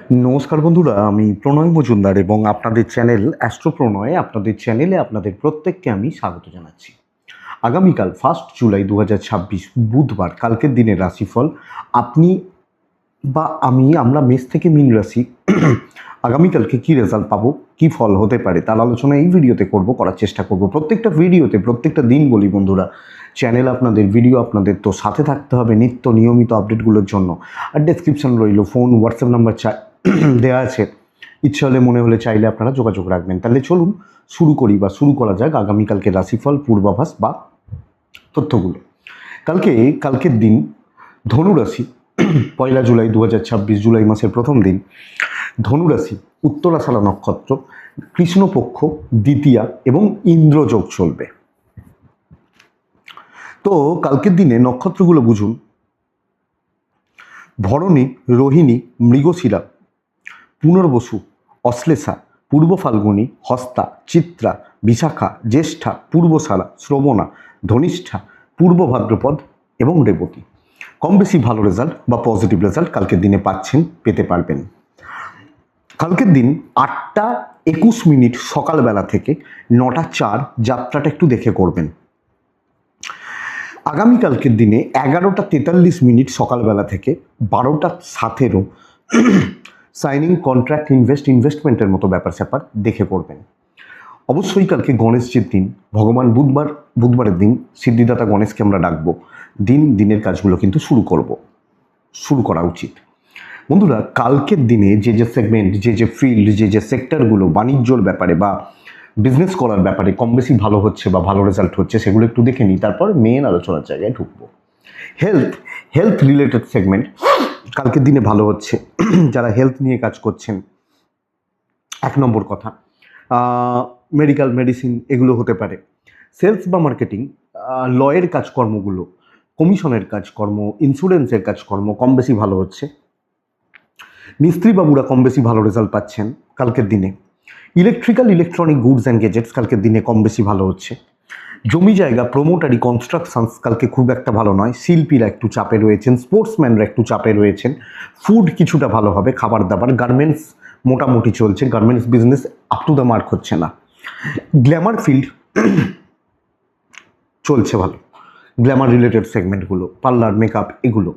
নমস্কার বন্ধুরা, আমি প্রণয় মজুমদার এবং আপনাদের চ্যানেল অ্যাস্ট্রো প্রণয়ে আপনাদের চ্যানেলে আপনাদের প্রত্যেককে আমি স্বাগত জানাচ্ছি। আগামীকাল 1 জুলাই 2026 বুধবার, কালকের দিনের রাশিফল আপনি বা আমরা মেষ থেকে মীন রাশি আগামীকালকে কি রেজাল্ট পাবো, কি ফল হতে পারে তার আলোচনা এই ভিডিওতে করার চেষ্টা করব। প্রত্যেকটা ভিডিওতে প্রত্যেকটা দিন বলি বন্ধুরা, চ্যানেল আপনাদের, ভিডিও আপনাদের, তো সাথে থাকতে হবে নিত্য নিয়মিত আপডেটগুলোর জন্য। আর ডেসক্রিপশন রইল, ফোন হোয়াটসঅ্যাপ নাম্বার দেওয়া আছে, ইচ্ছা হলে মনে হলে চাইলে আপনারা যোগাযোগ রাখবেন। তাহলে চলুন শুরু করা যাক আগামীকালকে রাশিফল পূর্বাভাস বা তথ্যগুলো। কালকের দিন ধনুরাশি, 1 জুলাই 2026, জুলাই মাসের প্রথম দিন। ধনুরাশি, উত্তরাষাঢ়া নক্ষত্র, কৃষ্ণপক্ষ, দ্বিতীয়া এবং ইন্দ্রযোগ চলবে। তো কালকের দিনে নক্ষত্রগুলো বুঝুন: ভরণী, রোহিণী, মৃগশিরা, পুনর্বসু, অশ্লেষা, পূর্ব ফাল্গুনী, হস্তা, চিত্রা, বিশাখা, জ্যেষ্ঠা, পূর্বশালা, শ্রবণা, ধনিষ্ঠা, পূর্ব ভাদ্রপদ এবং রেবতী। কম বেশি ভালো রেজাল্ট বা পজিটিভ রেজাল্ট কালকের দিনে পেতে পারবেন। কালকের দিন 8টা 21 সকালবেলা থেকে 9টা 4 যাত্রাটা একটু দেখে করবেন। আগামীকালকের দিনে 11টা 43 সকালবেলা থেকে 12টা 17 সাইনিং, কন্ট্রাক্ট, ইনভেস্টমেন্টের মতো ব্যাপার স্যাপার দেখে করবেন। অবশ্যই কালকে গণেশজির দিন, ভগবান বুধবারের দিন সিদ্ধিদাতা গণেশকে আমরা ডাকবো। দিনের কাজগুলো কিন্তু শুরু করা উচিত। বন্ধুরা, কালকের দিনে যে সেগমেন্ট, যে ফিল্ড, যে সেক্টরগুলো বাণিজ্যর ব্যাপারে বা বিজনেস করার ব্যাপারে কম বেশি ভালো হচ্ছে বা ভালো রেজাল্ট হচ্ছে, সেগুলো একটু দেখে নিই, তারপর মেন আলোচনার জায়গায় ঢুকবো। হেলথ রিলেটেড সেগমেন্ট কালকের দিনে ভালো হচ্ছে। যারা হেলথ নিয়ে কাজ করছেন, 1 নম্বর কথা, মেডিকেল, মেডিসিন এগুলো হতে পারে। সেলস বা মার্কেটিং, লয়ের কাজকর্মগুলো, কমিশনের কাজকর্ম, ইন্স্যুরেন্সের কাজকর্ম কম বেশি ভালো হচ্ছে। মিস্ত্রি বাবুরা কম বেশি ভালো রেজাল্ট পাচ্ছেন কালকের দিনে। ইলেকট্রনিক গুডস অ্যান্ড গেজেটস কালকের দিনে কম বেশি ভালো হচ্ছে। জমি জায়গা, প্রমোটারি, কনস্ট্রাকশনস কালকে খুব একটা ভালো নয়। শিল্পীরা একটু চাপে রয়েছেন, স্পোর্টসম্যানরা একু চাপে রয়েছেন। ফুড কিছুটা ভালো হবে, খাবার দাবার। গার্মেন্টস মোটামুটি চলছে, garments business up to the mark হচ্ছে না। গ্ল্যামার ফিল্ড চলছে ভালো, গ্ল্যামার রিলেটেড সেগমেন্টগুলো, পার্লার, মেকআপ এগুলো।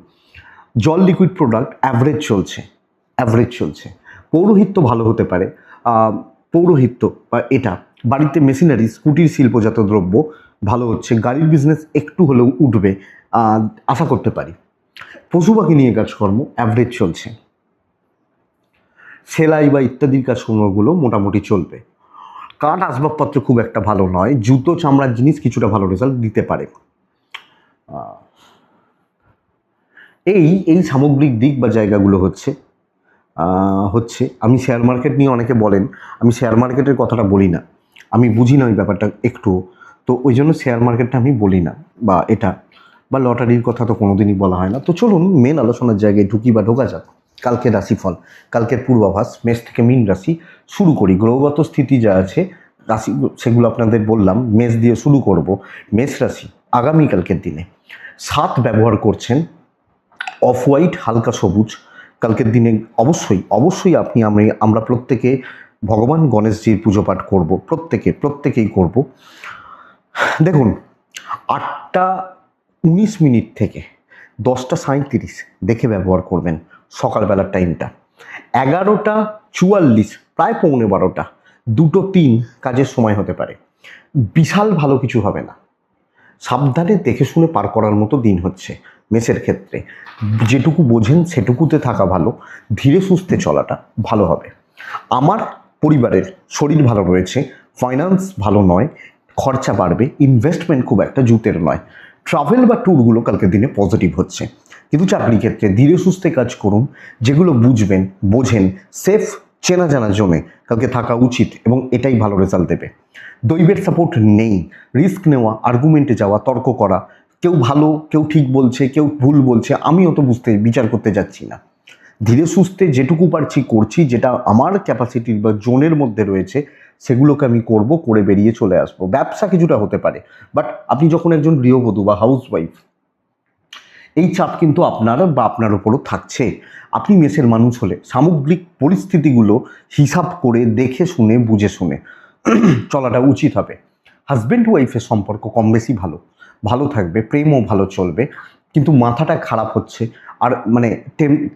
জল, লিকুইড প্রোডাক্ট অ্যাভারেজ চলছে। পৌরোহিত্য ভালো হতে পারে। পৌরোহিত্য বা এটা বাড়িতে মেশিনারি, স্কুটির শিল্পজাত দ্রব্য ভালো হচ্ছে। গাড়ির বিজনেস একটু হলেও উঠবে আশা করতে পারি। পশু পাখি নিয়ে কাজকর্ম অ্যাভারেজ চলছে। সেলাই বা ইত্যাদির কাজকর্মগুলো মোটামুটি চলবে। কাঠ আসবাবপত্র খুব একটা ভালো নয়। জুতো, চামড়ার জিনিস কিছুটা ভালো রেজাল্ট দিতে পারে। এই সামগ্রিক দিক বা জায়গাগুলো হচ্ছে। আমি শেয়ার মার্কেট নিয়ে, অনেকে বলেন আমি শেয়ার মার্কেটের কথাটা বলি না, আমি বুঝি না ওই ব্যাপারটা একটু, তো ওই জন্য শেয়ার মার্কেটটা আমি বলি না, বা লটারির কথা তো কোনোদিনই বলা হয় না। তো চলুন মেন আলোচনার জায়গায় ঢোকা যাক। কালকের রাশিফল, কালকের পূর্বাভাস, মেষ থেকে মীন রাশি শুরু করি। গ্রহগত স্থিতি যা আছে রাশি, সেগুলো আপনাদের বললাম। মেষ দিয়ে শুরু করব। মেষ রাশি আগামীকালকের দিনে 7 ব্যবহার করছেন, অফ হোয়াইট, হালকা সবুজ। কালকের দিনে অবশ্যই আমরা প্রত্যেকে ভগবান গণেশজির পুজো পাঠ করব, প্রত্যেকেই করব। দেখুন, 8টা 19 থেকে 10টা 37 দেখে ব্যবহার করবেন সকালবেলার টাইমটা। 11টা 44, প্রায় 11:45, 2টো 3 কাজের সময় হতে পারে। বিশাল ভালো কিছু হবে না, সাবধানে দেখে শুনে পার করার মতো দিন হচ্ছে মেষের ক্ষেত্রে। যেটুকু বোঝেন সেটুকুতে থাকা ভালো, ধীরে সুস্থে চলাটা ভালো হবে। আমার পরিবারের শরীর ভালো রয়েছে, ফাইন্যান্স ভালো নয়, খরচা বাড়বে, ইনভেস্টমেন্ট খুব একটা জুতের নয়। ট্রাভেল বা ট্যুরগুলো কালকের দিনে পজিটিভ হচ্ছে। কিন্তু চাকরি ক্ষেত্রে ধীরে সুস্থে কাজ করুন, যেগুলো বোঝেন, সেফ চেনা জানা জোনে কালকে থাকা উচিত এবং এটাই ভালো রেজাল্ট দেবে। দৈবের সাপোর্ট নেই। রিস্ক নেওয়া, আর্গুমেন্টে যাওয়া, তর্ক করা, কেউ ভালো কেউ ঠিক বলছে, কেউ ভুল বলছে, আমি অত বিচার করতে যাচ্ছি না। ধীরে সুস্থে যেটুকু পারছি করছি, যেটা আমার ক্যাপাসিটির বা জোনের মধ্যে রয়েছে সেগুলোকে আমি করে বেরিয়ে চলে আসবো। ব্যবসা কিছুটা হতে পারে, বাট আপনি যখন একজন গৃহবধূ বা হাউসওয়াইফ, এই চাপ কিন্তু আপনার বা আপনার উপরও থাকছে। আপনি মেষের মানুষ হলে সামগ্রিক পরিস্থিতিগুলো হিসাব করে দেখে শুনে বুঝে শুনে চলাটা উচিত হবে। হাজব্যান্ড ওয়াইফের সম্পর্ক কম বেশি ভালো থাকবে, প্রেমও ভালো চলবে, কিন্তু মাথাটা খারাপ হচ্ছে, আর মানে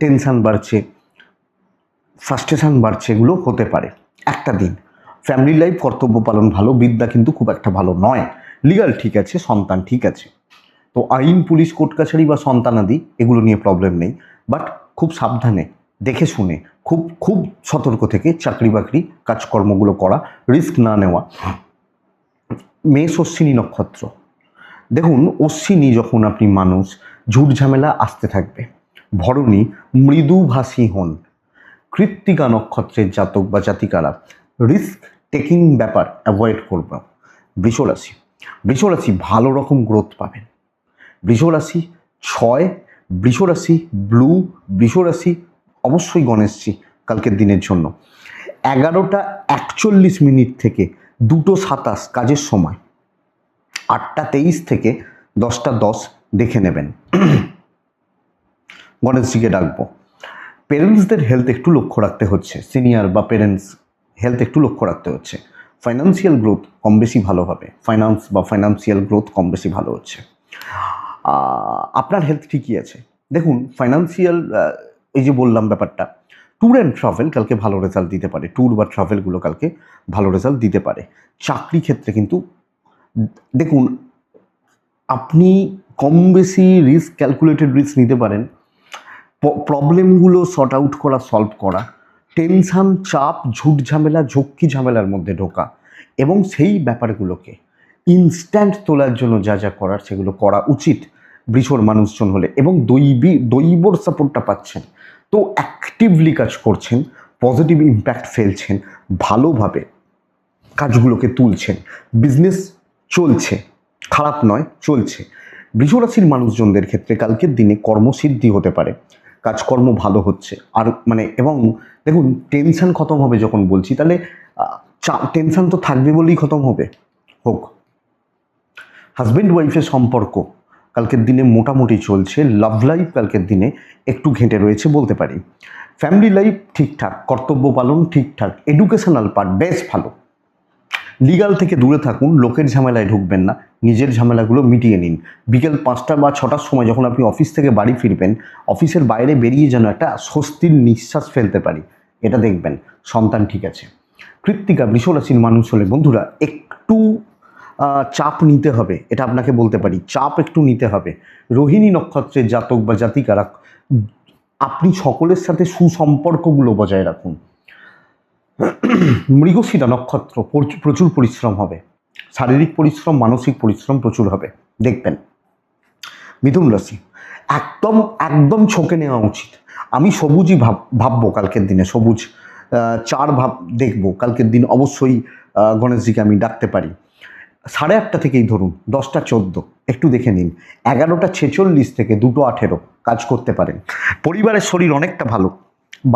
টেনশান বাড়ছে, ফ্রাস্ট্রেশন বাড়ছে, এগুলো হতে পারে একটা দিন। ফ্যামিলি লাইফ, কর্তব্য পালন ভালো, বিদ্যা কিন্তু খুব একটা ভালো নয়। লিগাল ঠিক আছে, সন্তান ঠিক আছে, তো আইন, পুলিশ, কোর্ট কাছারি বা সন্তানাদি এগুলো নিয়ে প্রবলেম নেই, বাট খুব সাবধানে দেখে শুনে খুব খুব সতর্ক থেকে চাকরি বাকরি কাজকর্মগুলো করা, রিস্ক না নেওয়া। মেষ অশ্বিনী নক্ষত্র, দেখুন অশ্বিনী যখন আপনি মানুষ, ঝুট ঝামেলা আসতে থাকবে। ভরণী মৃদুভাষী হন। কৃত্তিকা নক্ষত্রের জাতক বা জাতিকারা রিস্ক টেকিং ব্যাপার অ্যাভয়েড করব। বৃষরাশি, বৃষরাশি ভালো রকম গ্রোথ পাবেন। বৃষরাশি 6, বৃষরাশি ব্লু, বৃষরাশি অবশ্যই গণেশজি কালকের দিনের জন্য 11টা 41 থেকে 2টো 27 কাজের সময়, 8টা 23 থেকে 10টা 10 দেখে নেবেন। গণেশজিকে ডাকবো। পেরেন্টসদের হেলথ একটু লক্ষ্য রাখতে হচ্ছে, সিনিয়র বা পেরেন্টস হেলথ একটু লক্ষ্য রাখতে হচ্ছে। ফাইন্যান্সিয়াল গ্রোথ কম বেশি ভালো হবে, ফাইন্যান্সিয়াল গ্রোথ কম বেশি ভালো হচ্ছে। আপনার হেলথ ঠিকই আছে। দেখুন ফাইন্যান্সিয়াল, এই যে বললাম ব্যাপারটা, ট্যুর অ্যান্ড ট্রাভেল কালকে ভালো রেজাল্ট দিতে পারে, ট্যুর বা ট্রাভেলগুলো কালকে ভালো রেজাল্ট দিতে পারে। চাকরি ক্ষেত্রে কিন্তু দেখুন আপনি কম বেশি রিস্ক, ক্যালকুলেটেড রিস্ক নিতে পারেন। প্রবলেমগুলো সর্ট আউট করা, সলভ করা, টেনশান, চাপ, ঝুট ঝামেলা, ঝক্কি ঝামেলার মধ্যে ঢোকা, এবং সেই ব্যাপারগুলোকে ইনস্ট্যান্ট তোলার জন্য যা যা করার সেগুলো করা উচিত বৃষর মানুষজন হলে, এবং দৈবর সাপোর্টটা পাচ্ছেন, তো অ্যাক্টিভলি কাজ করছেন, পজিটিভ ইম্প্যাক্ট ফেলছেন, ভালোভাবে কাজগুলোকে তুলছেন, বিজনেস চলছে, খারাপ নয়, চলছে। বৃষরাশির মানুষজনদের ক্ষেত্রে কালকের দিনে কর্মসিদ্ধি হতে পারে, কাজকর্ম ভালো হচ্ছে, আর মানে এবং দেখুন টেনশন খতম হবে যখন বলছি, তাহলে টেনশন তো থাকবে বলেই খতম হবে, হোক। হাজব্যান্ড ওয়াইফের সম্পর্ক কালকের দিনে মোটামুটি চলছে। লাভ লাইফ কালকের দিনে একটু ঘেঁটে রয়েছে বলতে পারি। ফ্যামিলি লাইফ ঠিকঠাক, কর্তব্য পালন ঠিকঠাক, এডুকেশনাল পার্ট বেশ ভালো। লিগাল থেকে দূরে থাকুন, লোকের ঝামেলায় ঢুকবেন না, নিজের ঝামেলাগুলো মিটিয়ে নিন। বিকেল 5টা বা 6টার সময় যখন আপনি অফিস থেকে বাড়ি ফিরবেন, অফিসের বাইরে বেরিয়ে যেন একটা স্বস্তির নিঃশ্বাস ফেলতে পারি, এটা দেখবেন। সন্তান ঠিক আছে। কৃত্তিকা বৃষরাশির মানুষ হলে বন্ধুরা একটু চাপ নিতে হবে, এটা আপনাকে বলতে পারি, চাপ একটু নিতে হবে। রোহিণী নক্ষত্রের জাতক বা জাতিকারা আপনি সকলের সাথে সুসম্পর্কগুলো বজায় রাখুন। মৃগশিরা নক্ষত্র প্রচুর পরিশ্রম হবে, শারীরিক পরিশ্রম, মানসিক পরিশ্রম প্রচুর হবে, দেখবেন। মিথুন রাশি একদম একদম ছকে নেওয়া উচিত। আমি সবুজই ভাববো কালকের দিনে, সবুজ 4 ভাব দেখবো কালকের দিন, অবশ্যই গণেশজিকে আমি ডাকতে পারি। 8:30 থেকেই ধরুন 10টা 14 একটু দেখে নিন, 11টা 46 থেকে 2টো 18 কাজ করতে পারেন। পরিবারের শরীর অনেকটা ভালো,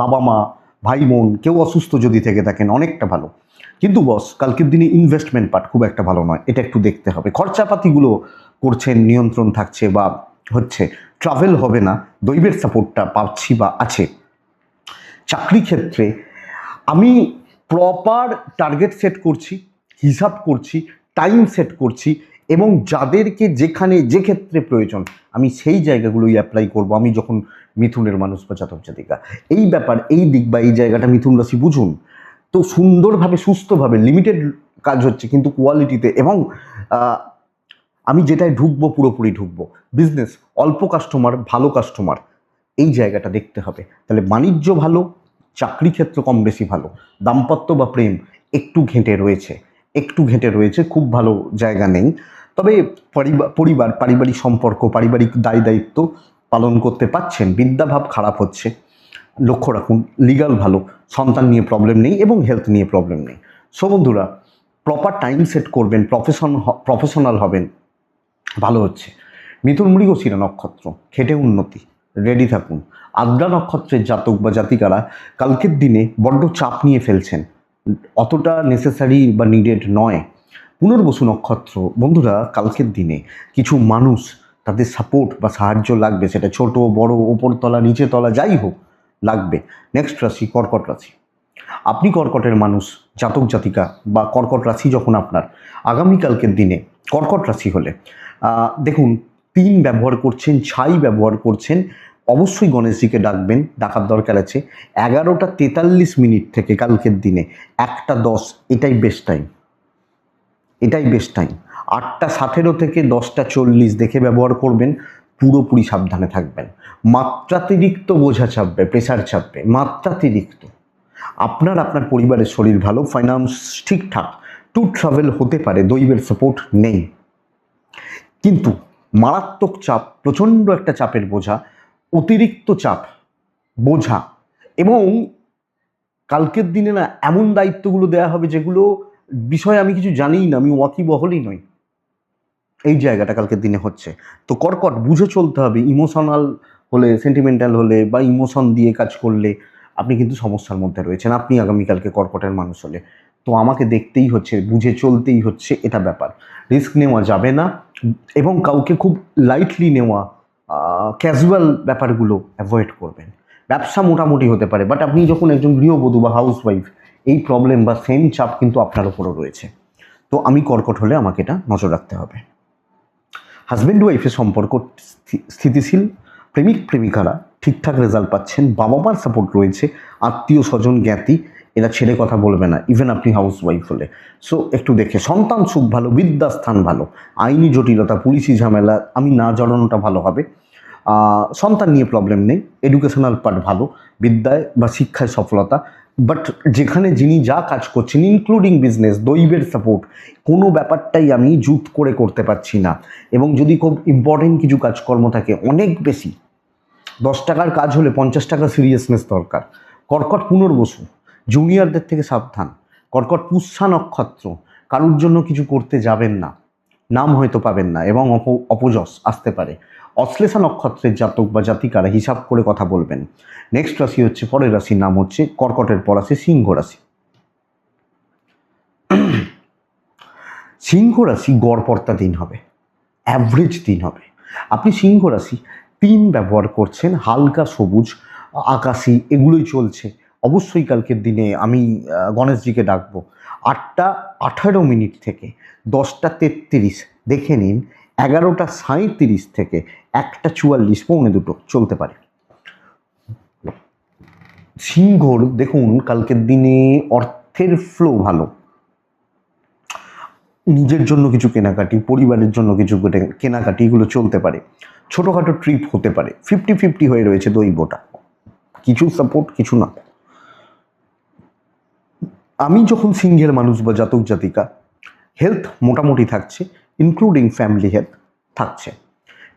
বাবা মা, ভাই বোন কেউ অসুস্থ যদি থেকে থাকেন অনেকটা ভালো, কিন্তু বস কালকের দিনে ইনভেস্টমেন্ট পার্ট খুব একটা ভালো নয়, এটা একটু দেখতে হবে। খরচাপাতিগুলো করছেন, নিয়ন্ত্রণ থাকছে বা হচ্ছে, ট্রাভেল হবে না, দৈবের সাপোর্টটা পাচ্ছি বা আছে। চাকরি ক্ষেত্রে আমি প্রপার টার্গেট সেট করছি, হিসাব করছি, টাইম সেট করছি, এবং যাদেরকে যেখানে যে ক্ষেত্রে প্রয়োজন আমি সেই জায়গাগুলোই অ্যাপ্লাই করব। আমি যখন মিথুনের মানুষ বা জাতক জাতিকা, এই ব্যাপার, এই দিক বা এই জায়গাটা মিথুন রাশি বুঝুন, তো সুন্দরভাবে সুস্থভাবে লিমিটেড কাজ হচ্ছে কিন্তু কোয়ালিটিতে, এবং আমি যেটায় ঢুকবো পুরোপুরি ঢুকবো। বিজনেস অল্প কাস্টমার, ভালো কাস্টমার, এই জায়গাটা দেখতে হবে। তাহলে বাণিজ্য ভালো, চাকরি ক্ষেত্র কম বেশি ভালো, দাম্পত্য বা প্রেম একটু ঘেঁটে রয়েছে, খুব ভালো জায়গা নেই। তবে পারিবারিক সম্পর্ক, পারিবারিক দায় দায়িত্ব পালন করতে পারছেন। বিদ্যাভাব খারাপ হচ্ছে, লক্ষ্য রাখুন। লিগাল ভালো, সন্তান নিয়ে প্রবলেম নেই এবং হেলথ নিয়ে প্রবলেম নেই। সো বন্ধুরা প্রপার টাইম সেট করবেন, প্রফেশনাল হবেন, ভালো হচ্ছে। মিথুন মৃগশিরা নক্ষত্র, খেটে উন্নতি, রেডি থাকুন। আদ্রা নক্ষত্রের জাতক বা জাতিকারা কালকের দিনে বড্ড চাপ নিয়ে ফেলছেন, অতটা নেসেসারি বা নিডেড নয়। পুনর্বসু নক্ষত্র বন্ধুরা কালকের দিনে কিছু মানুষ তাদের সাপোর্ট বা সাহায্য লাগবে, সেটা ছোট বড় ওপরতলা নিচে তলা যাই হোক লাগবে। নেক্সট রাশি কর্কট রাশি। আপনি কর্কটের মানুষ, জাতক জাতিকা বা কর্কট রাশি যখন আপনার, আগামীকালকের দিনে কর্কট রাশি হলে দেখুন, 3 ব্যবহার করছেন, ছাই ব্যবহার করছেন, অবশ্যই গণেশজিকে ডাকবেন, ডাকার দরকার আছে। 11:43 থেকে কালকের দিনে 1:10, এটাই বেস্ট টাইম, এটাই বেস্ট টাইম। 8:17 থেকে 10:40 দেখে ব্যবহার করবেন, পুরোপুরি সাবধানে থাকবেন। মাত্রাতিরিক্ত বোঝা চাপবে, প্রেশার চাপবে, মাত্রাতিরিক্ত। আপনার পরিবারের শরীর ভালো, ফাইন্যান্স ঠিকঠাক, ট্যুর ট্রাভেল হতে পারে, দৈবের সাপোর্ট নেই, কিন্তু মারাত্মক চাপ, প্রচণ্ড একটা চাপের বোঝা, অতিরিক্ত চাপ, বোঝা, এবং কালকের দিনে না এমন দায়িত্বগুলো দেওয়া হবে যেগুলো বিষয়ে আমি কিছু জানিই না, আমি ওয়াকিবহলই নই, এই জায়গাটা কালকের দিনে হচ্ছে। তো কর্কট বুঝে চলতে হবে। ইমোশনাল হলে, সেন্টিমেন্টাল হলে বা ইমোশন দিয়ে কাজ করলে আপনি কিন্তু সমস্যার মধ্যে রয়েছেন, আপনি আগামীকালকে কর্কটের মানুষ হলে। তো আমাকে দেখতেই হচ্ছে, বুঝে চলতেই হচ্ছে, এটা ব্যাপার। রিস্ক নেওয়া যাবে না, এবং কাউকে খুব লাইটলি নেওয়া, ক্যাজুয়াল ব্যাপারগুলো অ্যাভয়েড করবেন। ব্যবসা মোটামুটি হতে পারে, বাট আপনি যখন একজন গৃহবধূ বা হাউসওয়াইফ, এই প্রবলেম বা সেম চাপ কিন্তু আপনার ওপরও রয়েছে। তো আমি কর্কট হলে আমাকে এটা নজর রাখতে হবে। হাজব্যান্ড ওয়াইফের সম্পর্ক স্থিতিশীল, প্রেমিক প্রেমিকারা ঠিকঠাক রেজাল্ট পাচ্ছেন, বাবা মার সাপোর্ট রয়েছে, আত্মীয় স্বজন জ্ঞাতি এরা ছেড়ে কথা বলবে না, ইভেন আপনি হাউস ওয়াইফ হলে। সো একটু দেখে, সন্তান সুখ ভালো, বিদ্যাস্থান ভালো, আইনি জটিলতা পুলিশি ঝামেলা আমি না জড়ানোটা ভালো হবে। সন্তান নিয়ে প্রবলেম নেই, এডুকেশনাল পার্ট ভালো, বিদ্যায় বা শিক্ষায় সফলতা। বাট যেখানে যিনি যা কাজ করছেন, ইনক্লুডিং বিজনেস, দৈবের সাপোর্ট, কোনো ব্যাপারটাই আমি জুত করে করতে পারছি না। এবং যদি খুব ইম্পর্টেন্ট কিছু কাজকর্ম থাকে, অনেক বেশি 10 টাকার কাজ হলে 50 টাকা সিরিয়াসনেস দরকার। কর্কট পুনর্বসু, জুনিয়রদের থেকে সাবধান। কর্কট পুষ্যা নক্ষত্র, কারুর জন্য কিছু করতে যাবেন না, নাম হয়তো পাবেন না এবং অপযশ আসতে পারে। অশ্লেষা নক্ষত্রের জাতক বা জাতিকারা হিসাব করে কথা বলবেন। নেক্সট রাশি হচ্ছে, পরের রাশির নাম হচ্ছে, কর্কটের পর আছে সিংহ রাশি। সিংহ রাশি গড়পড়তা দিন হবে, অ্যাভারেজ দিন হবে। আপনি সিংহ রাশি 3 ব্যবহার করছেন, হালকা সবুজ, আকাশি, এগুলোই চলছে। অবশ্যই কালকের দিনে আমি গণেশজিকে ডাকবো। 8:18 থেকে 10:33 দেখে নিন, 11:37 থেকে 1:44, 1:45 চলতে পারে। সিংহর দেখুন কালকের দিনে অর্থের ফ্লো ভালো, নিজের জন্য কিছু কেনাকাটি, পরিবারের জন্য কিছু কেনাকাটি, এগুলো চলতে পারে। ছোটোখাটো ট্রিপ হতে পারে, 50-50 হয়ে রয়েছে দৈবটা, কিছু সাপোর্ট কিছু না। আমি যখন সিংহের মানুষ বা জাতক জাতিকা, হেলথ মোটামুটি থাকছে, ইনক্লুডিং ফ্যামিলি হেলথ থাকছে।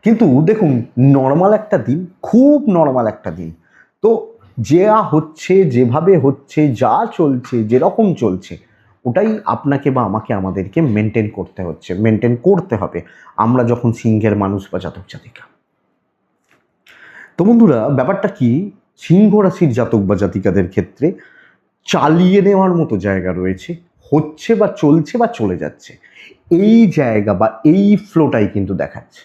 কিন্তু দেখুন, নর্মাল একটা দিন, খুব নর্মাল একটা দিন। তো যা হচ্ছে, যেভাবে হচ্ছে, যা চলছে, যেরকম চলছে, ওটাই আপনাকে বা আমাকে, আমাদেরকে মেনটেন করতে হচ্ছে, মেনটেন করতে হবে আমরা যখন সিংহের মানুষ বা জাতক জাতিকা। তো বন্ধুরা, ব্যাপারটা কি, সিংহ রাশির জাতক বা জাতিকাদের ক্ষেত্রে চালিয়ে নেওয়ার মতো জায়গা রয়েছে, হচ্ছে বা চলছে বা চলে যাচ্ছে, এই জায়গা বা এই ফ্লোটাই কিন্তু দেখাচ্ছে।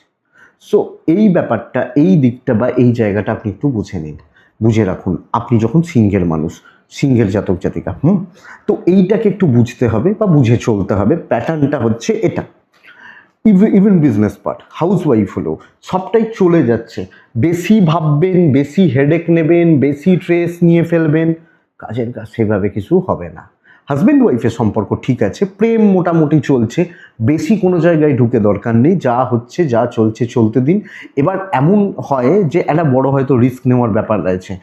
সো এই ব্যাপারটা, এই দিকটা বা এই জায়গাটা আপনি একটু বুঝে নিন, বুঝে রাখুন আপনি যখন সিংহের মানুষ, সিংহের জাতক জাতিকা। তো এইটাকে একটু বুঝতে হবে বা বুঝে চলতে হবে। প্যাটার্নটা হচ্ছে এটা। Even business part, house wife হলেও সবটাই চলে যাচ্ছে। বেশি ভাববেন, বেশি হেডেক নেবেন, বেশি স্ট্রেস নিয়ে ফেলবেন, কাজের কাজ সেভাবে কিছু হবে না। হাজব্যান্ড ওয়াইফের সম্পর্ক ঠিক আছে, প্রেম মোটামুটি চলছে, বেশি কোনো জায়গায় ঢুকে দরকার নেই, যা হচ্ছে যা চলছে চলতে দিন। এবার এমন হয় যে একটা বড় হয়তো রিস্ক নেওয়ার ব্যাপার রয়েছে,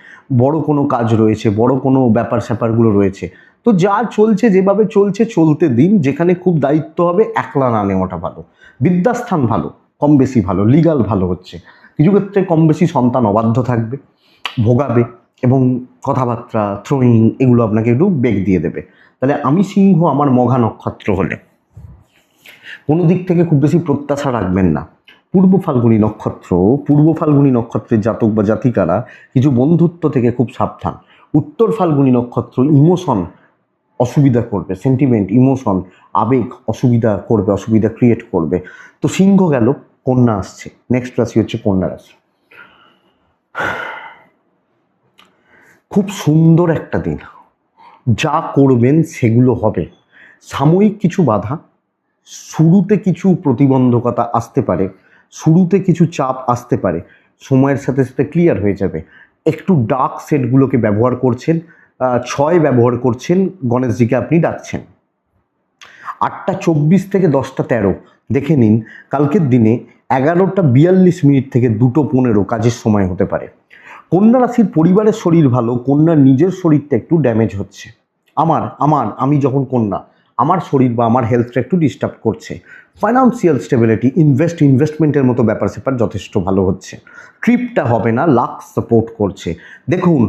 বড় কোনো কাজ রয়েছে, বড় কোনো ব্যাপার স্যাপারগুলো রয়েছে। তো যা চলছে যেভাবে চলছে চলতে দিন, যেখানে খুব দায়িত্ব হবে একলা না নেওয়াটা ভালো। বিদ্যাস্থান ভালো, কম বেশি ভালো, লিগাল ভালো হচ্ছে। কিছু ক্ষেত্রে কম বেশি সন্তান অবাধ্য থাকবে, ভোগাবে, এবং কথাবার্তা থ্রোয়িং এগুলো আপনাকে একটু বেগ দিয়ে দেবে। তাহলে আমি সিংহ, আমার মঘা নক্ষত্র হলে কোনো দিক থেকে খুব বেশি প্রত্যাশা রাখবেন না। পূর্ব ফাল্গুনী নক্ষত্র, পূর্ব ফাল্গুনী নক্ষত্রের জাতক বা জাতিকারা কিছু বন্ধুত্ব থেকে খুব সাবধান। উত্তর ফাল্গুনী নক্ষত্র ইমোশন অসুবিধা করবে, সেন্টিমেন্ট, ইমোশন, আবেগ অসুবিধা করবে, অসুবিধা ক্রিয়েট করবে। তো সিংহ গেল, কন্যা আসছে, নেক্সট রাশি হচ্ছে কন্যা রাশি। খুব সুন্দর একটা দিন, যা করবেন সেগুলো হবে। সাময়িক কিছু বাধা, শুরুতে কিছু প্রতিবন্ধকতা আসতে পারে, শুরুতে কিছু চাপ আসতে পারে, সময়ের সাথে সাথে ক্লিয়ার হয়ে যাবে। একটু ডার্ক সেটগুলোকে ব্যবহার করছেন, 6 ব্যবহার করছেন, গণেশজিকে আপনি ডাকছেন। 8:24 থেকে 10:13 দেখে নিন, কালকের দিনে 11:42 থেকে 2:15 কাজের সময় হতে পারে। কন্যা রাশির পরিবারের শরীর ভালো, কন্যার নিজের শরীরটা একটু ড্যামেজ হচ্ছে। আমি যখন কন্যা, আমার শরীর বা আমার হেলথটা একটু ডিস্টার্ব করছে। ফাইন্যান্সিয়াল স্টেবিলিটি, ইনভেস্টমেন্টের মতো ব্যাপার স্যাপার যথেষ্ট ভালো হচ্ছে। ট্রিপটা হবে না, লাক সাপোর্ট করছে। দেখুন,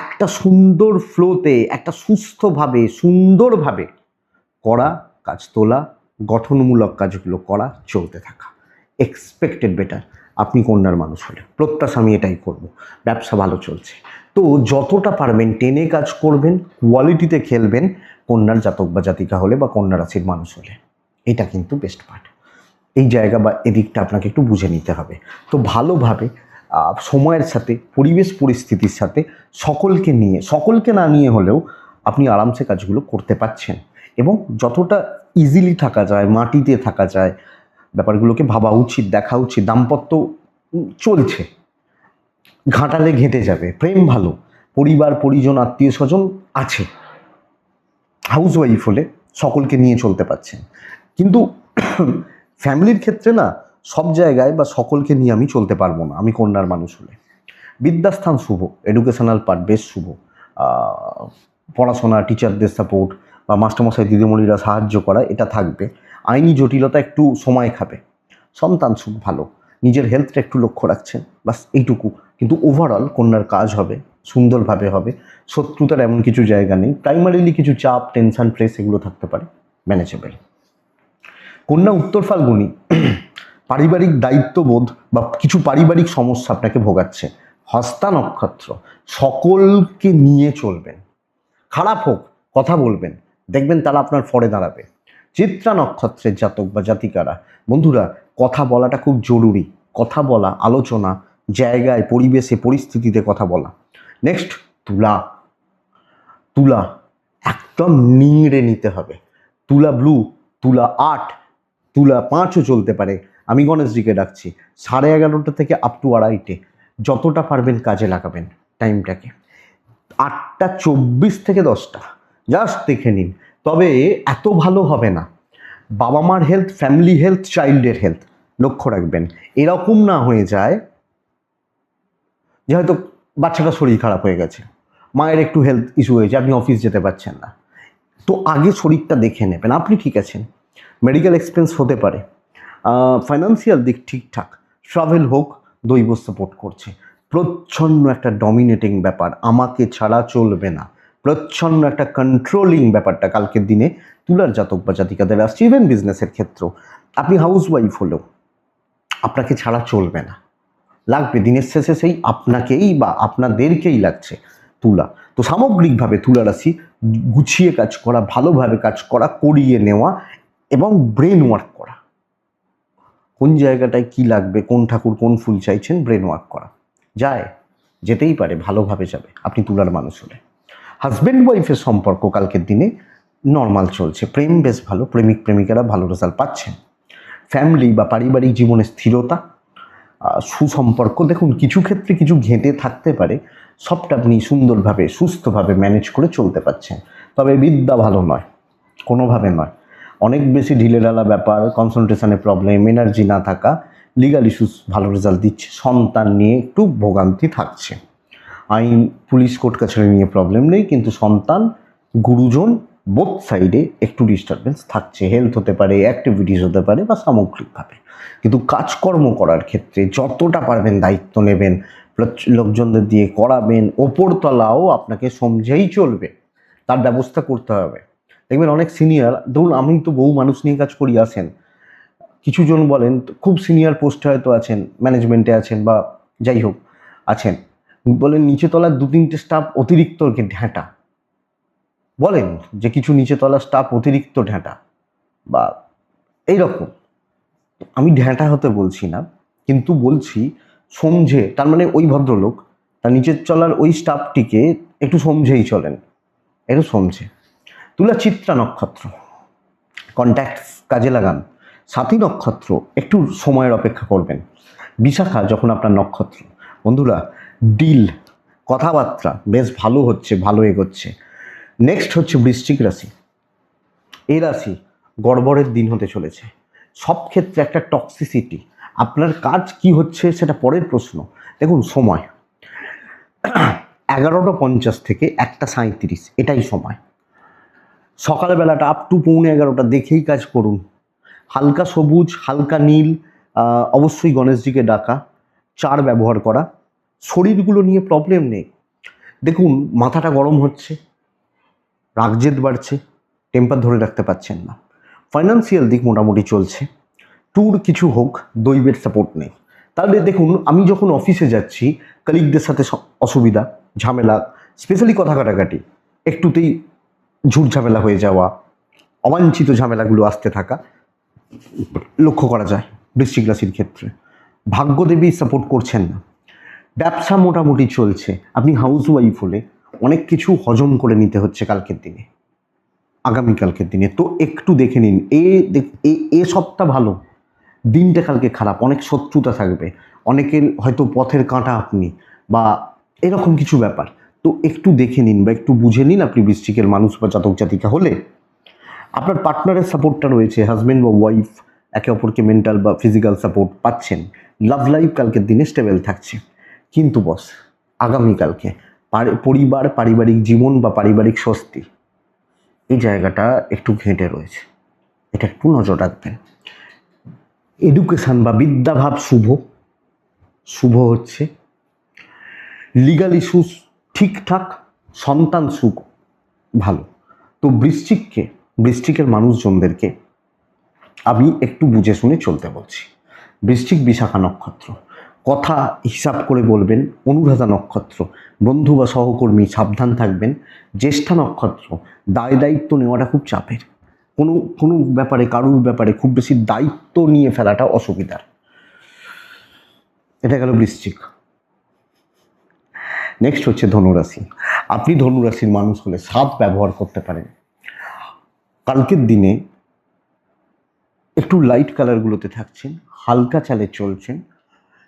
একটা সুন্দর ফ্লোতে, একটা সুন্দরভাবে করা কাজ তোলা, গঠনমূলক কাজগুলো করা, চলতে থাকা, এক্সপেক্টেড বেটার। আপনি কন্যার মানুষ হলে প্রত্যাশা আমি এটাই করব, ব্যবসা ভালো চলছে। তো যতটা পারবেন টেনে কাজ করবেন, কোয়ালিটিতে খেলবেন, কন্যার জাতক বা জাতিকা হলে বা কন্যা রাশির মানুষ হলে। এটা কিন্তু বেস্ট পার্ট। এই জায়গা বা এদিকটা আপনাকে একটু বুঝে নিতে হবে। তো ভালোভাবে সময়ের সাথে, পরিবেশ পরিস্থিতির সাথে, সকলকে না নিয়ে হলেও আপনি আরামসে কাজগুলো করতে পারছেন। এবং যতটা ইজিলি থাকা যায়, মাটিতে থাকা যায়, ব্যাপারগুলোকে ভাবা উচিত, দেখা উচিত। দাম্পত্য চলছে, ঘাটালে ঘেঁটে যাবে, প্রেম ভালো, পরিবার পরিজন আত্মীয় স্বজন আছে। হাউসওয়াইফ হলে সকলকে নিয়ে চলতে পারছেন। কিন্তু ফ্যামিলির ক্ষেত্রে না, সব জায়গায় বা সকলকে নিয়ে আমি চলতে পারবো না আমি কন্যার মানুষ হলে। বিদ্যাস্থান শুভ, এডুকেশনাল পার্ট বেশ শুভ। পড়াশোনা, টিচারদের সাপোর্ট বা মাস্টারমশাই দিদিমণিরা সাহায্য করা, এটা থাকবে। আইনি জটিলতা একটু সময় খাবে। সন্তান সুখ ভালো, নিজের হেলথটা একটু লক্ষ্য রাখছেন, বাস এইটুকু। কিন্তু ওভারঅল কন্যার কাজ হবে, সুন্দরভাবে হবে। শত্রুতার এমন কিছু জায়গা নেই। প্রাইমারিলি কিছু চাপ, টেনশন, প্রেস এগুলো থাকতে পারে, ম্যানেজেবল। কন্যা উত্তর ফাল্গুনী, পারিবারিক দায়িত্ববোধ বা কিছু পারিবারিক সমস্যা আপনাকে ভোগাচ্ছে। হস্তা নক্ষত্র, সকলকে নিয়ে চলবেন। খারাপ হোক, কথা বলবেন, দেখবেন তারা আপনার ফরে দাঁড়াবে। চিত্রা নক্ষত্রের জাতক বা জাতিকারা, বন্ধুরা, কথা বলাটা খুব জরুরি। কথা বলা, আলোচনা, জায়গায়, পরিবেশে, পরিস্থিতিতে কথা বলা। নেক্সট তুলা। তুলা একদম নিংড়ে নিতে হবে। তুলা ব্লু, তুলা 8, তুলা 5ও চলতে পারে। আমি গণেশজিকে ডাকছি 11:30 থেকে আপ টু 2:30, যতটা পারবেন কাজে লাগাবেন টাইমটাকে। 8:24 থেকে 10টা জাস্ট দেখে নিন। তবে এত ভালো হবে না। বাবা মার হেলথ, ফ্যামিলি হেলথ, চাইল্ডের হেলথ লক্ষ্য রাখবেন। এরকম না হয়ে যায় যে হয়তো বাচ্চাটার শরীর খারাপ হয়ে গেছে, মায়ের একটু হেলথ ইস্যু হয়েছে, আপনি অফিস যেতে পারছেন না। তো আগে শরীরটা দেখে নেবেন, আপনি ঠিক আছেন। মেডিকেল এক্সপেন্স হতে পারে, ফাইন্যান্সিয়াল দিক ঠিকঠাক, ট্রাভেল হোক, দৈব সাপোর্ট করছে। প্রচ্ছন্ন একটা ডমিনেটিং ব্যাপার, আমাকে ছাড়া চলবে না, প্রচ্ছন্ন একটা কন্ট্রোলিং ব্যাপারটা কালকের দিনে তুলার জাতক বা জাতিকাদের আসছে। ইভেন বিজনেসের ক্ষেত্রেও, আপনি হাউসওয়াইফ হলেও আপনাকে ছাড়া চলবে না, লাগবে। দিনের শেষে সেই আপনাকেই বা আপনাদেরকেই লাগছে তুলা। তো সামগ্রিকভাবে তুলা রাশি গুছিয়ে কাজ করা, ভালোভাবে কাজ করা, করিয়ে নেওয়া এবং ব্রেন ওয়ার্ক করা। কোন জায়গাটায় কি লাগবে, কোন ঠাকুর কোন ফুল চাইছেন, ব্রেন ওয়ার্ক করা যায়, যেতেই পারে, ভালোভাবে যাবে আপনি তুলার মানুষ হলে। হাজব্যান্ড ওয়াইফের সম্পর্ক কালকের দিনে নর্মাল চলছে, প্রেম বেশ ভালো, প্রেমিক প্রেমিকারা ভালো রেজাল্ট পাচ্ছেন। ফ্যামিলি বা পারিবারিক জীবনে স্থিরতা, সুসম্পর্ক। দেখুন, কিছু ক্ষেত্রে কিছু ঘেঁটে থাকতে পারে, সবটা আপনি সুন্দরভাবে সুস্থভাবে ম্যানেজ করে চলতে পারছেন। তবে বিদ্যা ভালো নয়, কোনোভাবে নয়। অনেক বেশি ঢিলেঢালা ব্যাপার, কনসেন্ট্রেশনে প্রবলেম, এনার্জি না থাকা, লিগাল ইস্যুস ভালো রেজাল্ট দিচ্ছে, সন্তান নিয়ে একটু ভোগান্তি থাকছে। আইন, পুলিশ, কোর্ট কাছারি নিয়ে প্রবলেম নেই, কিন্তু সন্তান, গুরুজন, বোথ সাইডে একটু ডিস্টারবেন্স থাকছে। হেলথ হতে পারে, অ্যাক্টিভিটিস হতে পারে বা সামগ্রিকভাবে। কিন্তু কাজকর্ম করার ক্ষেত্রে যতটা পারবেন দায়িত্ব নেবেন, লোকজনদের দিয়ে করাবেন, ওপরতলাও আপনাকে সমঝেই চলবে, তার ব্যবস্থা করতে হবে। দেখবেন অনেক সিনিয়র, ধরুন আমি তো বহু মানুষ নিয়ে কাজ করি, আসেন কিছু জন বলেন খুব সিনিয়র পোস্টে হয়তো আছেন, ম্যানেজমেন্টে আছেন বা যাই হোক আছেন, বলেন নিচে তলার 2-3টে স্টাফ অতিরিক্ত ঢ্যাঁটা, বলেন যে কিছু নিচে তলার স্টাফ অতিরিক্ত ঢ্যাঁটা বা এইরকম। আমি ঢ্যাঁটা হতে বলছি না, কিন্তু বলছি সমঝে, তার মানে ওই ভদ্রলোক তার নিচের চলার ওই স্টাফটিকে একটু সমঝেই চলেন, একটু সমঝে। তুলা চিত্রা নক্ষত্র, কন্ট্যাক্ট কাজে লাগান। সাথী নক্ষত্র একটু সময়ের অপেক্ষা করবেন। বিশাখা যখন আপনার নক্ষত্র, বন্ধুরা ডিল কথাবার্তা বেশ ভালো হচ্ছে, ভালো এগোচ্ছে। নেক্সট হচ্ছে বৃশ্চিক রাশি। এই রাশি গড়বড়ের দিন হতে চলেছে, সব ক্ষেত্রে একটা টক্সিসিটি। আপনার কাজ কি হচ্ছে সেটা পরের প্রশ্ন। দেখুন সময় 11:50 থেকে 1:37, এটাই সময়। সকালবেলাটা আপ টু 11:45 দেখেই কাজ করুন। হালকা সবুজ, হালকা নীল, অবশ্যই গণেশজিকে ডাকা, চার ব্যবহার করা। শরীরগুলো নিয়ে প্রবলেম নেই। দেখুন মাথাটা গরম হচ্ছে, রাগজেদ বাড়ছে, টেম্পার ধরে রাখতে পারছেন না। ফাইন্যান্সিয়াল দিক মোটামুটি চলছে। ট্যুর কিছু হোক, দৈবের সাপোর্ট নেই। তাহলে দেখুন আমি যখন অফিসে যাচ্ছি, কলিগদের সাথে অসুবিধা, ঝামেলা, স্পেশালি কথা কাটাকাটি, একটুতেই ঝুট ঝামেলা হয়ে যাওয়া, অবাঞ্ছিত ঝামেলাগুলো আসতে থাকা লক্ষ্য করা যায় বৃশ্চিক রাশির ক্ষেত্রে। ভাগ্যদেবী সাপোর্ট করছেন না। ব্যবসা মোটামুটি চলছে। আপনি হাউস ওয়াইফ হলে অনেক কিছু হজম করে নিতে হচ্ছে কালকের দিনে, আগামীকালকের দিনে। তো একটু দেখে নিন, এ সপ্তাহ ভালো, দিনটা কালকে খারাপ, অনেক শত্রুতা থাকবে, অনেকের হয়তো পথের কাঁটা আপনি, বা এরকম কিছু ব্যাপার। তো একটু দেখে নিন বা একটু বুঝে নিন। আপনি বৃশ্চিকের মানুষ বা জাতক জাতিকা হলে আপনার পার্টনারের সাপোর্টটা রয়েছে, হাজব্যান্ড বা ওয়াইফ একে অপরকে মেন্টাল বা ফিজিক্যাল সাপোর্ট পাচ্ছেন। লাভ লাইফ কালকের দিনে স্টেবল থাকছে। কিন্তু বস আগামীকালকে পরিবার, পারিবারিক জীবন বা পারিবারিক স্বস্তি, এই জায়গাটা একটু ঘেঁটে রয়েছে, এটা একটু নজর রাখবেন। এডুকেশান বা বিদ্যাভাব শুভ, শুভ হচ্ছে। লিগাল ইস্যুস ঠিকঠাক, সন্তান সুখ ভালো। তো বৃশ্চিকের মানুষজনদেরকে আমি একটু বুঝে শুনে চলতে বলছি। বৃশ্চিক বিশাখা নক্ষত্র, কথা হিসাব করে বলবেন। অনুরাধা নক্ষত্র, বন্ধু বা সহকর্মী সাবধান থাকবেন। জ্যেষ্ঠা নক্ষত্র, দায় দায়িত্ব নেওয়াটা খুব চাপের, কোনো ব্যাপারে কারুর ব্যাপারে খুব বেশি দায়িত্ব নিয়ে ফেলাটা অসুবিধার। এটা গেল বৃশ্চিক। নেক্সট হচ্ছে ধনুরাশি। আপনি ধনুরাশির মানুষ হলে 7 ব্যবহার করতে পারেন। কালকের দিনে একটু লাইট কালারগুলোতে থাকছেন, হালকা চালে চলছেন।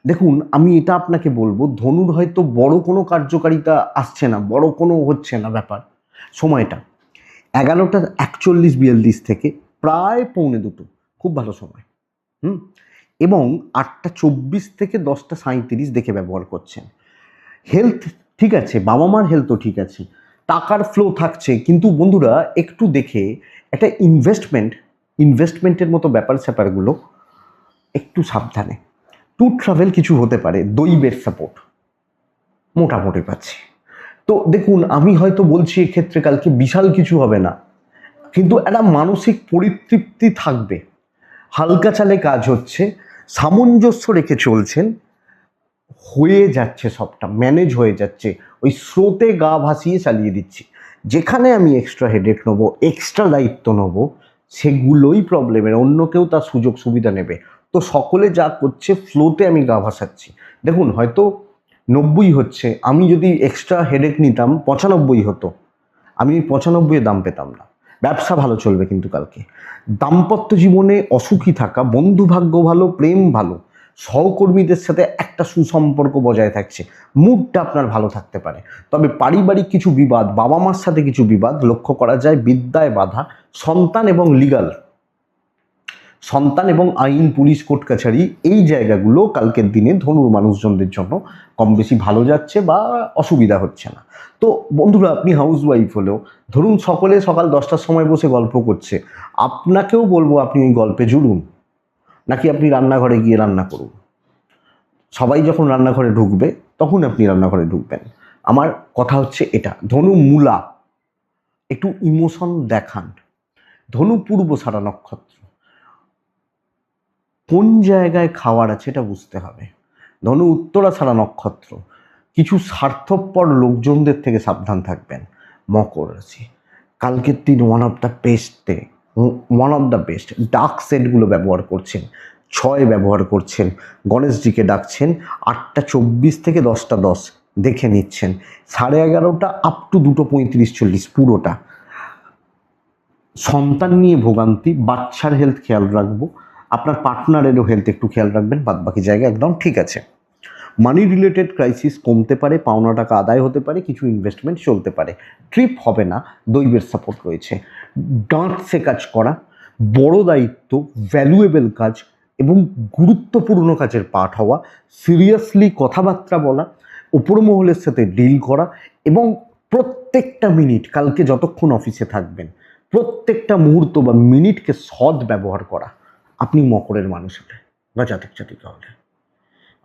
দেখুন আমি এটা আপনাকে বলবো, ধনুর হয়তো বড় কোনো কার্যকারিতা আসছে না, বড় কোনো হচ্ছে না ব্যাপার। সময়টা 11:41-42 থেকে প্রায় 1:45, খুব ভালো সময়। এবং 8:24 থেকে 10:37 দেখে ব্যবহার করছেন। হেলথ ঠিক আছে, বাবা মার হেলথও ঠিক আছে, টাকার ফ্লো থাকছে, কিন্তু বন্ধুরা একটু দেখে একটা ইনভেস্টমেন্টের মতো স্যাপারগুলো একটু সাবধানে। ট্যুর ট্রাভেল কিছু হতে পারে, দৈবের সাপোর্ট মোটামুটি পাচ্ছি। তো দেখুন আমি হয়তো বলছি এক্ষেত্রে কালকে বিশাল কিছু হবে না, কিন্তু একটা মানসিক পরিতৃপ্তি থাকবে। হালকা চালে কাজ হচ্ছে, সামঞ্জস্য রেখে চলছেন, হয়ে যাচ্ছে, সবটা ম্যানেজ হয়ে যাচ্ছে। ওই স্রোতে গা ভাসিয়ে চালিয়ে দিচ্ছি। যেখানে আমি এক্সট্রা হেডেক নেবো, এক্সট্রা দায়িত্ব নেবো, সেগুলোই প্রবলেমের। অন্য কেউ তার সুযোগ সুবিধা নেবে। তো সকলে যা করছে ফ্লোতে আমি গা ভাসাচ্ছি। দেখুন হয়তো 90 হচ্ছে, আমি যদি এক্সট্রা হেডেক নিতাম 95 হতো, আমি 95 দাম পেতাম না। ব্যবসা ভালো চলবে কিন্তু কালকে। দাম্পত্য জীবনে অসুখী থাকা, বন্ধু ভাগ্য ভালো, প্রেম ভালো, সহকর্মীদের সাথে একটা সুসম্পর্ক বজায় থাকছে, মুডটা আপনার ভালো থাকতে পারে। তবে পারিবারিক কিছু বিবাদ, বাবা মার সাথে কিছু বিবাদ লক্ষ্য করা যায়। বিদ্যায় বাধা, সন্তান এবং আইন, পুলিশ, কোর্ট কাছারি, এই জায়গাগুলো কালকের দিনে ধনুর মানুষজনদের জন্য কম বেশি ভালো যাচ্ছে বা অসুবিধা হচ্ছে না। তো বন্ধুরা আপনি হাউস ওয়াইফ হলেও ধরুন সকলে সকাল 10টার সময় বসে গল্প করছে, আপনাকেও বলবো আপনি ওই গল্পে জুড়ুন, নাকি আপনি রান্নাঘরে গিয়ে রান্না করুন। সবাই যখন রান্নাঘরে ঢুকবে তখন আপনি রান্নাঘরে ঢুকবেন। আমার কথা হচ্ছে এটা। ধনু মূলা, একটু ইমোশন দেখান। ধনু পূর্বষাঢ়া নক্ষত্র, কোন জায়গায় খাওয়ার আছে এটা বুঝতে হবে। ধনু উত্তরাষাঢ়া নক্ষত্র, কিছু স্বার্থপর লোকজনদের থেকে সাবধান থাকবেন। মকর রাশি, কালকের দিন one of the best. Dark সেটগুলো ব্যবহার করছেন, 6 ব্যবহার করছেন, গণেশজিকে ডাকছেন, 8:24 থেকে 10:10 দেখে নিচ্ছেন, 11:30 আপ টু 2:35-40 পুরোটা সন্তান নিয়ে ভোগান্তি, বাচ্চার হেলথ খেয়াল রাখবো, আপনার পার্টনারেরও হেলথ একটু খেয়াল রাখবেন, বাদ বাকি জায়গা একদম ঠিক আছে। মানি রিলেটেড ক্রাইসিস কমতে পারে, পাওনা টাকা আদায় হতে পারে, কিছু ইনভেস্টমেন্ট চলতে পারে, ট্রিপ হবে না, দৈবের সাপোর্ট রয়েছে। ডাঁটসে কাজ করা, বড় দায়িত্ব, ভ্যালুয়েবল কাজ এবং গুরুত্বপূর্ণ কাজের পার্ট হওয়া, সিরিয়াসলি কথাবার্তা বলা, উপর মহলের সাথে ডিল করা এবং প্রত্যেকটা মিনিট, কালকে যতক্ষণ অফিসে থাকবেন প্রত্যেকটা মুহূর্ত বা মিনিটকে সৎ ব্যবহার করা। আপনি মকরের মানুষ হলে বা জাতক জাতিকা হলে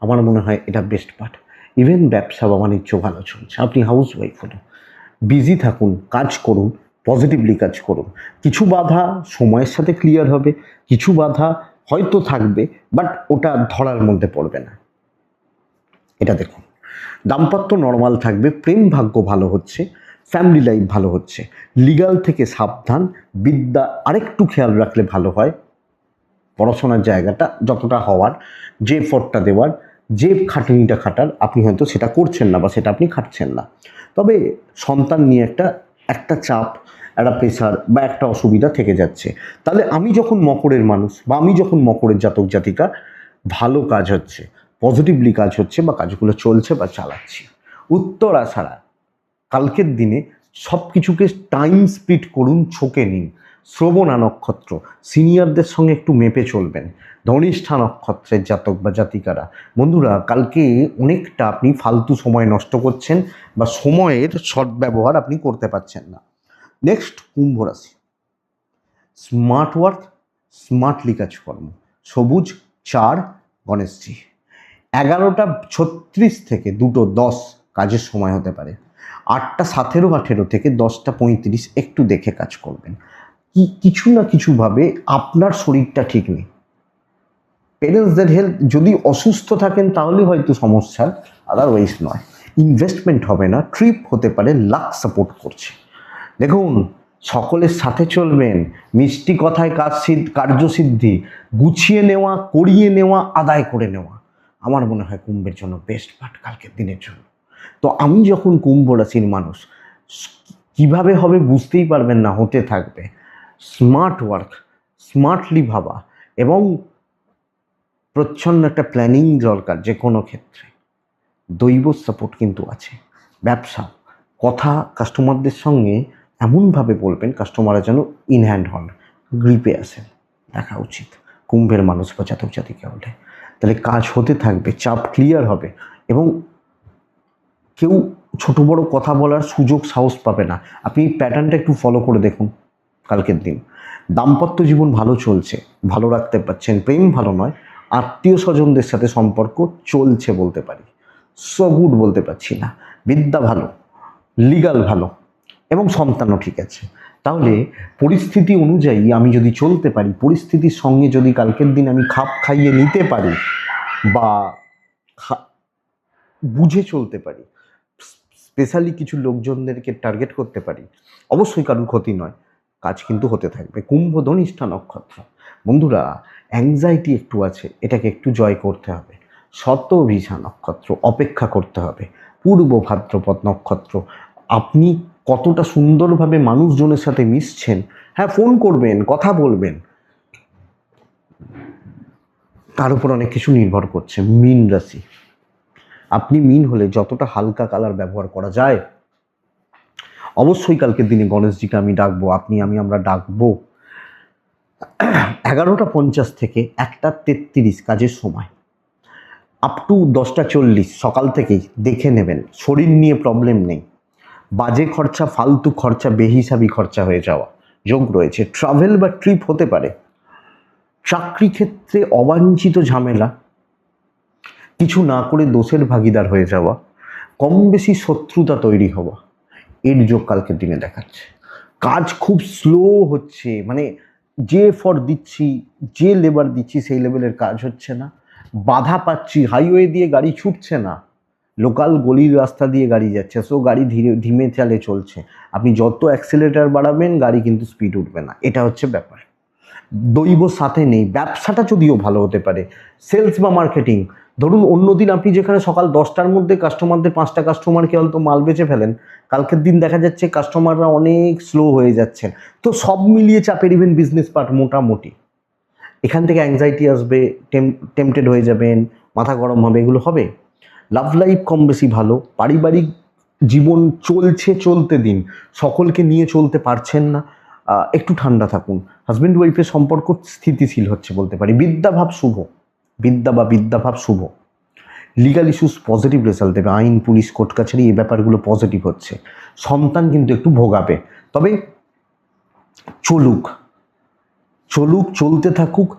আমার মনে হয় এটা বেস্ট পার্ট। ইভেন ব্যবসা বা বাণিজ্য ভালো চলছে, আপনি হাউস ওয়াইফ হলো, বিজি থাকুন, কাজ করুন, পজিটিভলি কাজ করুন। কিছু বাধা সময়ের সাথে ক্লিয়ার হবে, কিছু বাধা হয়তো থাকবে, বাট ওটা ধরার মধ্যে পড়বে না। এটা দেখুন, দাম্পত্য নর্মাল থাকবে, প্রেম ভাগ্য ভালো হচ্ছে, ফ্যামিলি লাইফ ভালো হচ্ছে, লিগাল থেকে সাবধান, বিদ্যা আরেকটু খেয়াল রাখলে ভালো হয়। পড়াশোনার জায়গাটা যতটা হওয়ার, যে এফর্টটা দেওয়ার, যে খাটুনিটা খাটার আপনি হয়তো সেটা করছেন না বা সেটা আপনি খাটছেন না। তবে সন্তান নিয়ে একটা চাপ, একটা প্রেশার বা একটা অসুবিধা থেকে যাচ্ছে। তাহলে আমি যখন মকরের মানুষ বা আমি যখন মকরের জাতক জাতিকা, ভালো কাজ হচ্ছে, পজিটিভলি কাজ হচ্ছে বা কাজগুলো চলছে বা চালাচ্ছি। উত্তর আষাঢ়া, কালকের দিনে সব কিছুকে টাইম স্প্লিট করুন, ছকে নিন। শ্রবণা নক্ষত্র, সিনিয়রদের সঙ্গে একটু মেপে চলবেন। ধনিষ্ঠা নক্ষত্রের জাতক বা জাতিকারা, বন্ধুরা কালকে অনেকটা আপনি ফালতু সময় নষ্ট করছেন বা সময়ের সদ্ব্যবহার আপনি করতে পারছেন না। নেক্সট কুম্ভ রাশি, স্মার্ট ওয়ার্ক, স্মার্টলি কাজকর্ম, সবুজ 4 গণেশজি। 11:36 থেকে 2:10 কাজের সময় হতে পারে। 8:17 থেকে 10:35 একটু দেখে কাজ করবেন। কিছু না কিছুভাবে আপনার শরীরটা ঠিক নেই, পেরেন্টসদের হেলথ যদি অসুস্থ থাকেন তাহলে হয়তো সমস্যা, আদারওয়াইজ নয়। ইনভেস্টমেন্ট হবে না, ট্রিপ হতে পারে, লাক সাপোর্ট করছে। দেখুন, সকলের সাথে চলবেন, মিষ্টি কথায় কার্যসিদ্ধি, গুছিয়ে নেওয়া, করিয়ে নেওয়া, আদায় করে নেওয়া আমার মনে হয় কুম্ভের জন্য বেস্ট পার্ট কালকের দিনের জন্য। তো আমি যখন কুম্ভ রাশির মানুষ, কিভাবে হবে বুঝতেই পারবেন না, হতে থাকবে। স্মার্ট ওয়ার্ক, স্মার্টলি ভাবা এবং প্রচ্ছন্ন একটা প্ল্যানিং দরকার যে কোনো ক্ষেত্রে। দৈব সাপোর্ট কিন্তু আছে। ব্যবসা, কথা কাস্টমারদের সঙ্গে এমনভাবে বলবেন কাস্টমাররা যেন ইন হ্যান্ড হন, গ্রিপে আসেন, দেখা উচিত কুম্ভের মানুষ বা জাতক জাতিকা হলে। তাহলে কাজ হতে থাকবে, চাপ ক্লিয়ার হবে এবং কেউ ছোট বড় কথা বলার সুযোগ সাহস পাবে না। আপনি প্যাটার্নটা একটু ফলো করে দেখুন কালকের দিন। দাম্পত্য জীবন ভালো চলছে, ভালো রাখতে পারছেন, প্রেম ভালো নয়, আত্মীয় স্বজনদের সাথে সম্পর্ক চলছে বলতে পারি, সো গুড বলতে পারছি না। বিদ্যা ভালো, লিগাল ভালো এবং সন্তানও ঠিক আছে। তাহলে পরিস্থিতি অনুযায়ী আমি যদি চলতে পারি, পরিস্থিতির সঙ্গে যদি কালকের দিন আমি খাপ খাইয়ে নিতে পারি বা বুঝে চলতে পারি, স্পেশালি কিছু লোকজনদেরকে টার্গেট করতে পারি, অবশ্যই কারোর ক্ষতি নয়, কাজ কিন্তু হতে থাকবে। কুম্ভ ধনিষ্ঠা নক্ষত্র, বন্ধুরা অ্যাংজাইটি একটু আছে, এটাকে একটু জয় করতে হবে। শতভিষা নক্ষত্র, অপেক্ষা করতে হবে। পূর্ব ভাদ্রপদ নক্ষত্র, আপনি কতটা সুন্দরভাবে মানুষজনের সাথে মিশছেন, হ্যাঁ ফোন করবেন, কথা বলবেন, তার উপর অনেক কিছু নির্ভর করছে। মীন রাশি, আপনি মীন হলে যতটা হালকা কালার ব্যবহার করা যায়, অবশ্যই কালকের দিনে গণেশজিকে আমি ডাকবো, আমরা ডাকবো। 11:50 থেকে 1:33 কাজের সময়, আপ টু 10:40 সকাল থেকেই দেখে নেবেন, শরীর নিয়ে প্রবলেম নেই, বাজে খরচা, ফালতু খরচা, বেহিসাবি খরচা হয়ে যাওয়া যোগ রয়েছে। ট্রাভেল বা ট্রিপ হতে পারে। চাকরি ক্ষেত্রে অবাঞ্ছিত ঝামেলা, কিছু না করে দোষের ভাগিদার হয়ে যাওয়া, কম বেশি শত্রুতা তৈরি হওয়া, এর যোগ কালকের দিনে দেখাচ্ছে। কাজ খুব স্লো হচ্ছে, মানে যে এফর্ট দিচ্ছি, যে লেবার দিচ্ছি সেই লেভেলের কাজ হচ্ছে না, বাধা পাচ্ছি, হাইওয়ে দিয়ে গাড়ি ছুটছে না, লোকাল গলির রাস্তা দিয়ে গাড়ি যাচ্ছে, সো গাড়ি ধীমে চলছে। আপনি যত অ্যাক্সিলারেটর বাড়াবেন গাড়ি কিন্তু স্পিড উঠবে না, এটা হচ্ছে ব্যাপার। দৈব সাথে নেই। ব্যবসাটা যদিও ভালো হতে পারে, সেলস বা মার্কেটিং, ধরুন অন্যদিন আপনি যেখানে সকাল 10টার মধ্যে কাস্টমারদের 5টা কাস্টমারকে হয়তো মাল বেচে ফেলেন, কালকের দিন দেখা যাচ্ছে কাস্টমাররা অনেক স্লো হয়ে যাচ্ছেন। তো সব মিলিয়ে চাপের ইভেন বিজনেস পার্ট মোটামুটি। এখান থেকে অ্যাংজাইটি আসবে, টেম্পটেড হয়ে যাবেন, মাথা গরম হবে, এগুলো হবে। লাভ লাইফ কম বেশি ভালো, পারিবারিক জীবন চলতে দিন, সকলকে নিয়ে চলতে পারছেন না, একটু ঠান্ডা থাকুন। হাজব্যান্ড ওয়াইফের সম্পর্ক স্থিতিশীল হচ্ছে বলতে পারি। বিদ্যাভাব শুভ, বিদ্যাভাব শুভ। লিগাল ইস্যুস পজিটিভ রেজাল্ট দেবে, আইন পুলিশ কোর্ট কাছারি এই ব্যাপারগুলো পজিটিভ হচ্ছে। সন্তান কিন্তু একটু ভোগাবে, তবে চলতে থাকুক,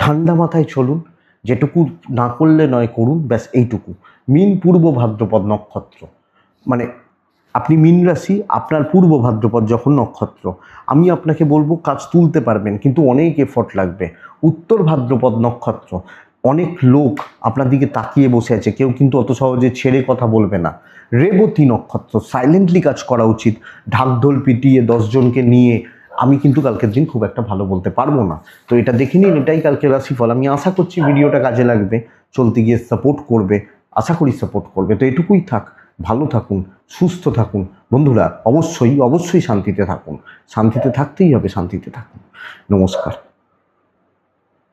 ঠান্ডা মাথায় চলুন, যেটুকু না করলে নয় করুন, ব্যাস এইটুকু। মীন পূর্ব ভাদ্রপদ নক্ষত্র, মানে আপনি মীন রাশি, আপনার পূর্ব ভাদ্রপদ যখন নক্ষত্র, আমি আপনাকে বলবো কাজ তুলতে পারবেন, কিন্তু অনেক এফর্ট লাগবে। উত্তর ভাদ্রপদ নক্ষত্র, অনেক লোক আপনার দিকে তাকিয়ে বসে আছে, কেউ কিন্তু অত সহজে ছেড়ে কথা বলবে না। রেবতী নক্ষত্র, সাইলেন্টলি কাজ করা উচিত, ঢাকঢোল পিটিয়ে 10 জনকে নিয়ে আমি কিন্তু কালকের দিন খুব একটা ভালো বলতে পারবো না। তো এটা দেখে নিন, এটাই কালকে রাশিফল। আমি আশা করছি ভিডিওটা কাজে লাগবে, চলতে গিয়ে সাপোর্ট করবে, আশা করি সাপোর্ট করবে। তো এটুকুই থাক, ভালো থাকুন, সুস্থ থাকুন বন্ধুরা, অবশ্যই শান্তিতে থাকুন, শান্তিতে থাকতেই হবে, শান্তিতে থাকুন। নমস্কার।